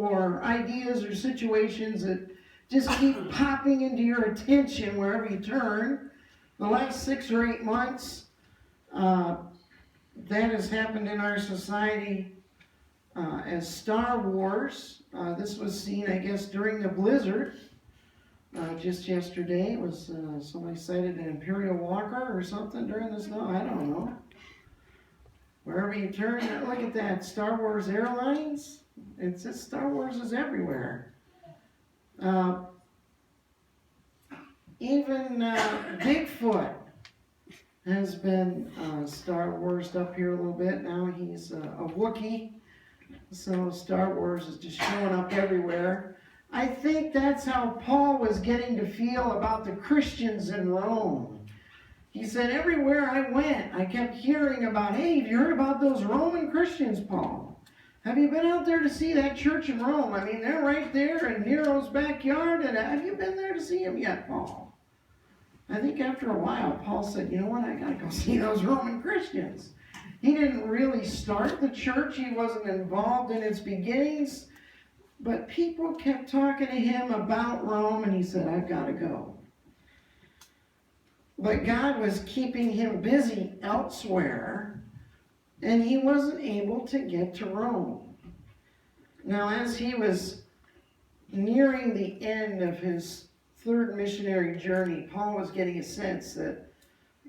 or ideas or situations that just keep popping into your attention wherever you turn. The last 6 or 8 months, that has happened in our society as Star Wars. This was seen, I guess, during the blizzard. Just yesterday was somebody sighted an Imperial Walker or something during the snow. I don't know. Wherever you turn, look at that. Star Wars Airlines. It's just Star Wars is everywhere. Even Bigfoot has been Star Wars'd up here a little bit. Now he's a Wookiee. So Star Wars is just showing up everywhere. I think that's how Paul was getting to feel about the Christians in Rome. He said, everywhere I went, I kept hearing about, hey, have you heard about those Roman Christians, Paul? Have you been out there to see that church in Rome? I mean, they're right there in Nero's backyard, and have you been there to see them yet, Paul? I think after a while, Paul said, you know what, I gotta go see those Roman Christians. He didn't really start the church. He wasn't involved in its beginnings. But people kept talking to him about Rome, and he said, I've got to go. But God was keeping him busy elsewhere, and he wasn't able to get to Rome. Now, as he was nearing the end of his 3rd missionary journey, Paul was getting a sense that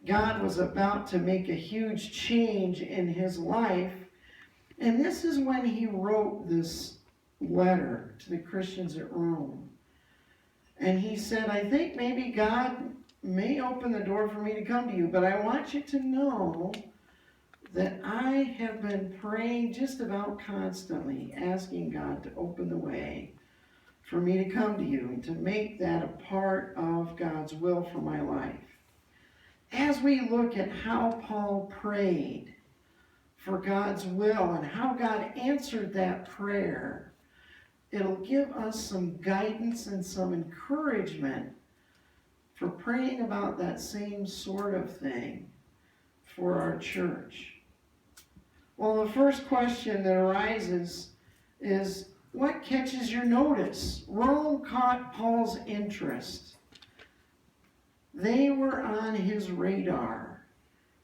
God was about to make a huge change in his life. And this is when he wrote this letter to the Christians at Rome. And he said, I think maybe God may open the door for me to come to you, but I want you to know that I have been praying just about constantly, asking God to open the way for me to come to you and to make that a part of God's will for my life. As we look at how Paul prayed for God's will and how God answered that prayer, it'll give us some guidance and some encouragement for praying about that same sort of thing for our church. Well, the first question that arises is, what catches your notice? Rome caught Paul's interest. They were on his radar.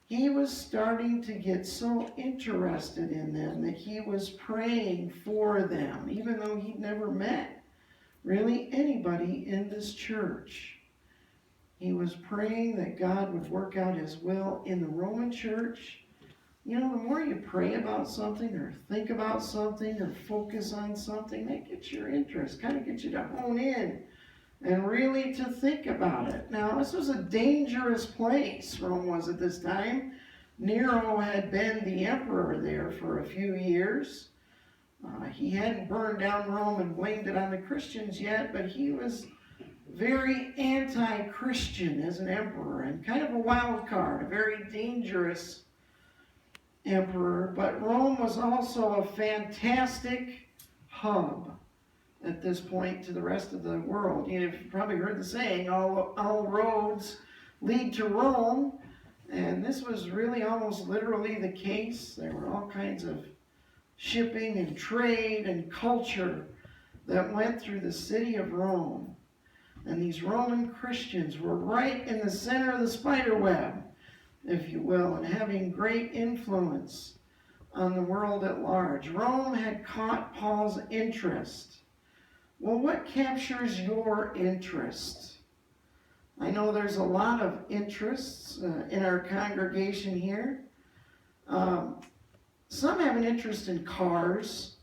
He was starting to get so interested in them that he was praying for them, even though he'd never met really anybody in this church. He was praying that God would work out his will in the Roman church. You know, the more you pray about something or think about something or focus on something, that gets your interest, kind of gets you to hone in and really to think about it. Now, this was a dangerous place, Rome was at this time. Nero had been the emperor there for a few years. He hadn't burned down Rome and blamed it on the Christians yet, but he was very anti-Christian as an emperor and kind of a wild card, a very dangerous emperor. But Rome was also a fantastic hub at this point to the rest of the world. You've probably heard the saying, all roads lead to Rome. And this was really almost literally the case. There were all kinds of shipping and trade and culture that went through the city of Rome. And these Roman Christians were right in the center of the spider web, if you will, and having great influence on the world at large. Rome had caught Paul's interest. Well, what captures your interest? I know there's a lot of interests in our congregation here. Some have an interest in cars.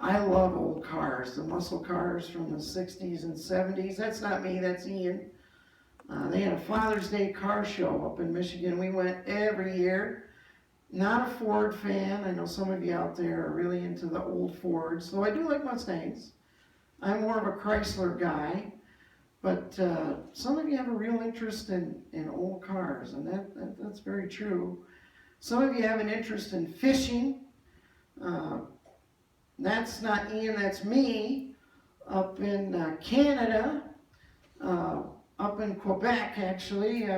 I love old cars, the muscle cars from the 60s and 70s. That's not me, that's Ian. They had a Father's Day car show up in Michigan. We went every year. Not a Ford fan. I know some of you out there are really into the old Fords, though I do like Mustangs. I'm more of a Chrysler guy. But some of you have a real interest in old cars, and that's very true. Some of you have an interest in fishing. That's not Ian, that's me. Up in Canada, up in Quebec, actually.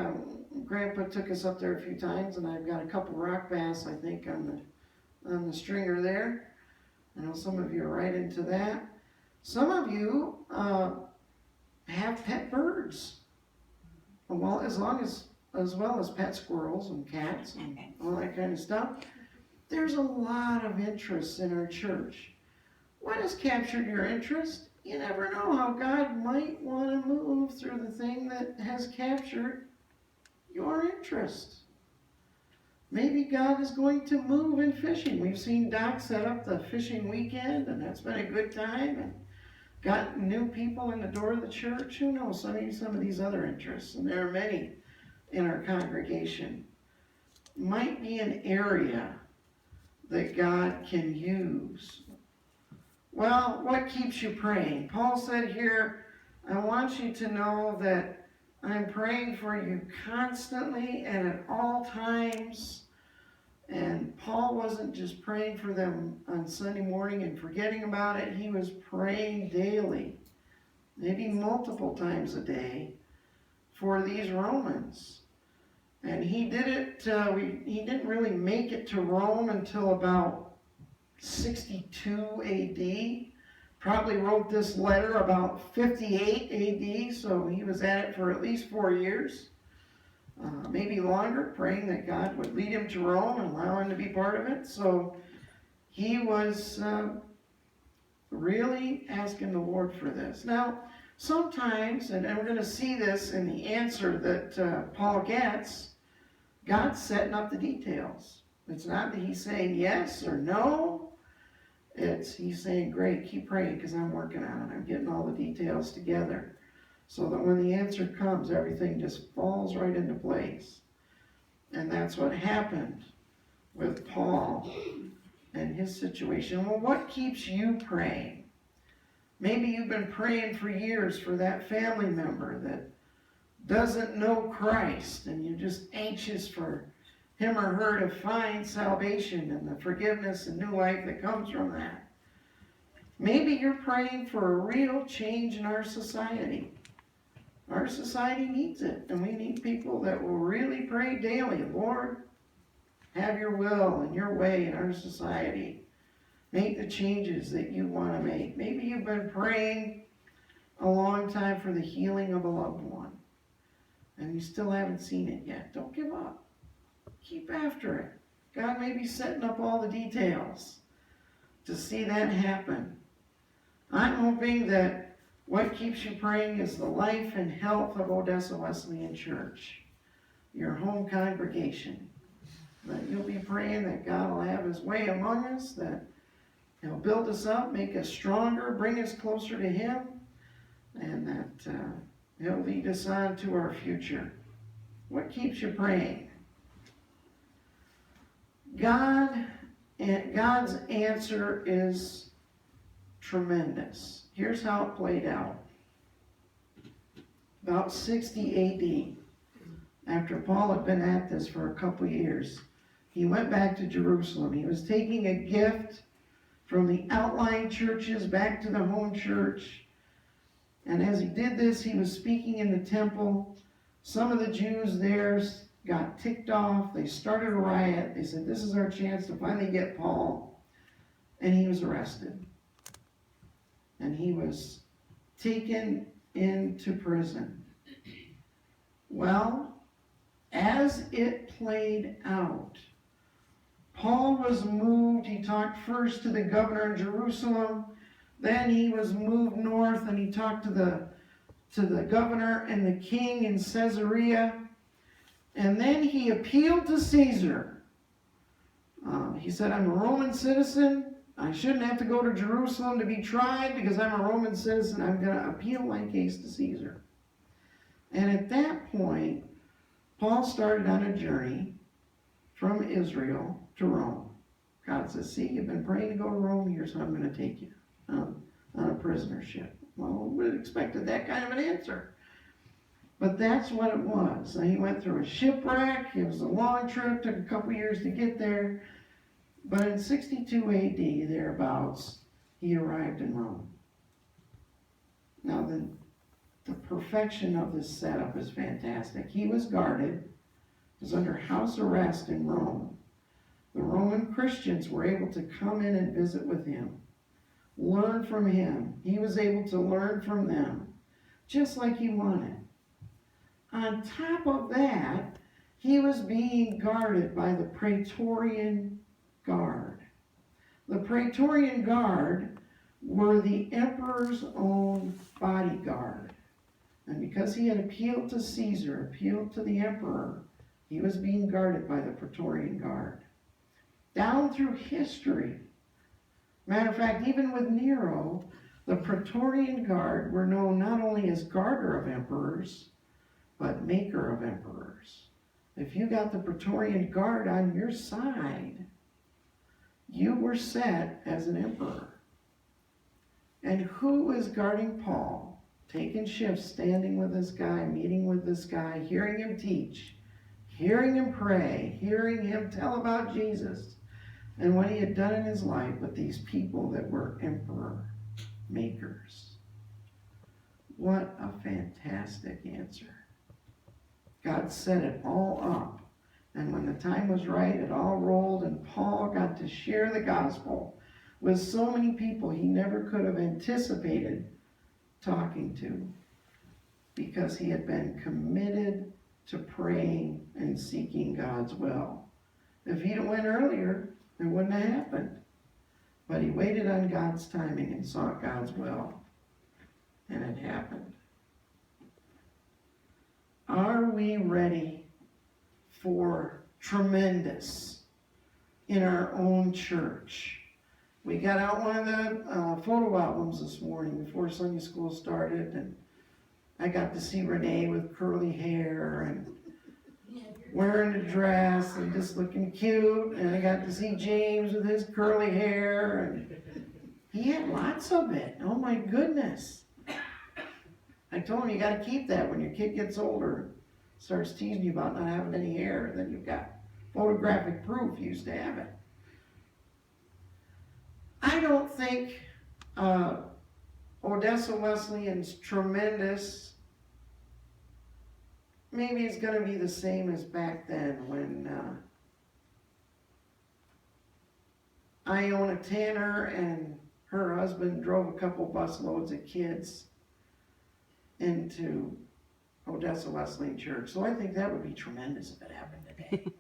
Grandpa took us up there a few times, and I've got a couple rock bass, I think, on the stringer there. I know some of you are right into that. Some of you have pet birds. Well, as well as pet squirrels and cats and all that kind of stuff. There's a lot of interest in our church. What has captured your interest? You never know how God might want to move through the thing that has captured your interest. Maybe God is going to move in fishing. We've seen Doc set up the fishing weekend, and that's been a good time, and got new people in the door of the church. Who knows, some of these other interests, and there are many in our congregation, might be an area that God can use. Well, what keeps you praying? Paul said here, I want you to know that I'm praying for you constantly and at all times. And Paul wasn't just praying for them on Sunday morning and forgetting about it. He was praying daily, maybe multiple times a day, for these Romans. And he did it, he didn't really make it to Rome until about 62 AD. Probably wrote this letter about 58 AD, so he was at it for at least 4 years. Maybe longer, praying that God would lead him to Rome and allow him to be part of it. So he was really asking the Lord for this. Now, sometimes, and we're going to see this in the answer that Paul gets, God's setting up the details. It's not that he's saying yes or no. He's saying, great, keep praying because I'm working on it. I'm getting all the details together. So that when the answer comes, everything just falls right into place. And that's what happened with Paul and his situation. Well, what keeps you praying? Maybe you've been praying for years for that family member that doesn't know Christ, and you're just anxious for him or her to find salvation and the forgiveness and new life that comes from that. Maybe you're praying for a real change in our society. Our society needs it, and we need people that will really pray daily. Lord, have your will and your way in our society. Make the changes that you want to make. Maybe you've been praying a long time for the healing of a loved one, and you still haven't seen it yet. Don't give up. Keep after it. God may be setting up all the details to see that happen. I'm hoping that what keeps you praying is the life and health of Odessa Wesleyan Church, your home congregation. That you'll be praying that God will have his way among us, that he'll build us up, make us stronger, bring us closer to him, and that he'll lead us on to our future. What keeps you praying? God's answer is tremendous. Here's how it played out. About 60 AD, after Paul had been at this for a couple years, he went back to Jerusalem. He was taking a gift from the outlying churches back to the home church. And as he did this, he was speaking in the temple. Some of the Jews there got ticked off. They started a riot. They said, this is our chance to finally get Paul. And he was arrested. And he was taken into prison. Well, as it played out, Paul was moved. He talked first to the governor in Jerusalem. Then he was moved north and he talked to the governor and the king in Caesarea. And then he appealed to Caesar. He said, I'm a Roman citizen. I shouldn't have to go to Jerusalem to be tried because I'm a Roman citizen. I'm going to appeal my case to Caesar. And at that point, Paul started on a journey from Israel to Rome. God says, see, you've been praying to go to Rome. Here's how I'm going to take you on a prisonership. Well, we would have expected that kind of an answer. But that's what it was. And he went through a shipwreck. It was a long trip. Took a couple years to get there. But in 62 AD, thereabouts, he arrived in Rome. Now, the perfection of this setup is fantastic. He was guarded, was under house arrest in Rome. The Roman Christians were able to come in and visit with him. learn from him. He was able to learn from them, just like he wanted. On top of that, he was being guarded by the Praetorian Guard. The Praetorian Guard were the emperor's own bodyguard. And because he had appealed to Caesar, appealed to the emperor, he was being guarded by the Praetorian Guard. Down through history, matter of fact, even with Nero, the Praetorian Guard were known not only as guarder of emperors, but maker of emperors. If you got the Praetorian Guard on your side, you were set as an emperor. And who was guarding Paul? Taking shifts, standing with this guy, meeting with this guy, hearing him teach, hearing him pray, hearing him tell about Jesus and what he had done in his life with these people that were emperor makers. What a fantastic answer. God set it all up. And when the time was right, it all rolled, and Paul got to share the gospel with so many people he never could have anticipated talking to, because he had been committed to praying and seeking God's will. If he'd have went earlier, it wouldn't have happened. But he waited on God's timing and sought God's will, and it happened. Are we ready for tremendous in our own church? We got out one of the photo albums this morning before Sunday school started, and I got to see Renee with curly hair and wearing a dress and just looking cute, and I got to see James with his curly hair, and he had lots of it. Oh my goodness. I told him, you got to keep that when your kid gets older, starts teasing you about not having any hair, then you've got photographic proof you used to have it. I don't think Odessa Wesleyan's tremendous. Maybe it's going to be the same as back then when Iona Tanner and her husband drove a couple busloads of kids into Odessa Wesleyan Church. So I think that would be tremendous if it happened today.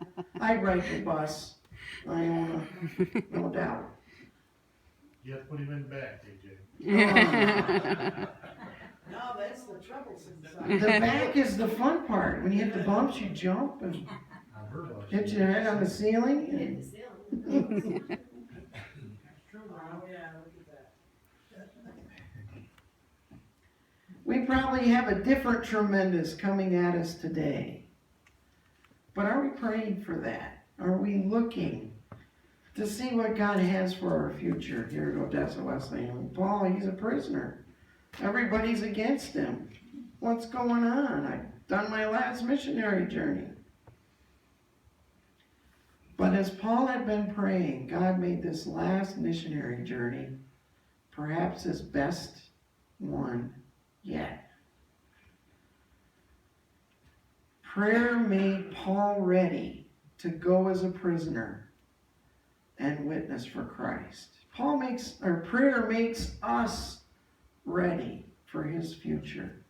I'd ride the bus, Iona, no doubt. You have to put him in the back, AJ. No, that's the troublesome side. The back is the fun part. When you hit the bumps, you jump and On her bus. hit your head on the ceiling. Hit And the ceiling. Oh, yeah, look at that. we probably have a different tremendous coming at us today. But are we praying for that? Are we looking to see what God has for our future here at Odessa Wesleyan? Paul, he's a prisoner. Everybody's against him. What's going on? I've done my last missionary journey. But as Paul had been praying, God made this last missionary journey perhaps his best one yet. Prayer made Paul ready to go as a prisoner and witness for Christ. Prayer makes us ready for his future.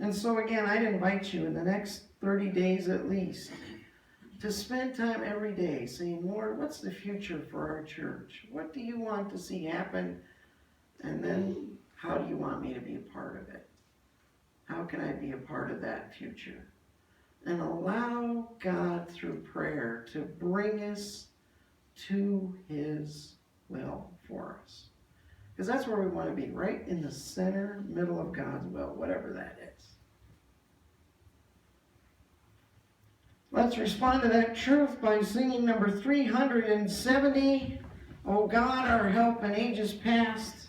And so again, I'd invite you in the next 30 days at least to spend time every day saying, Lord, what's the future for our church? What do you want to see happen? And then how do you want me to be a part of it? How can I be a part of that future? And allow God through prayer to bring us to his will for us. Because that's where we want to be, right in the center, middle of God's will, whatever that is. Let's respond to that truth by singing number 370, O God, our help in ages past.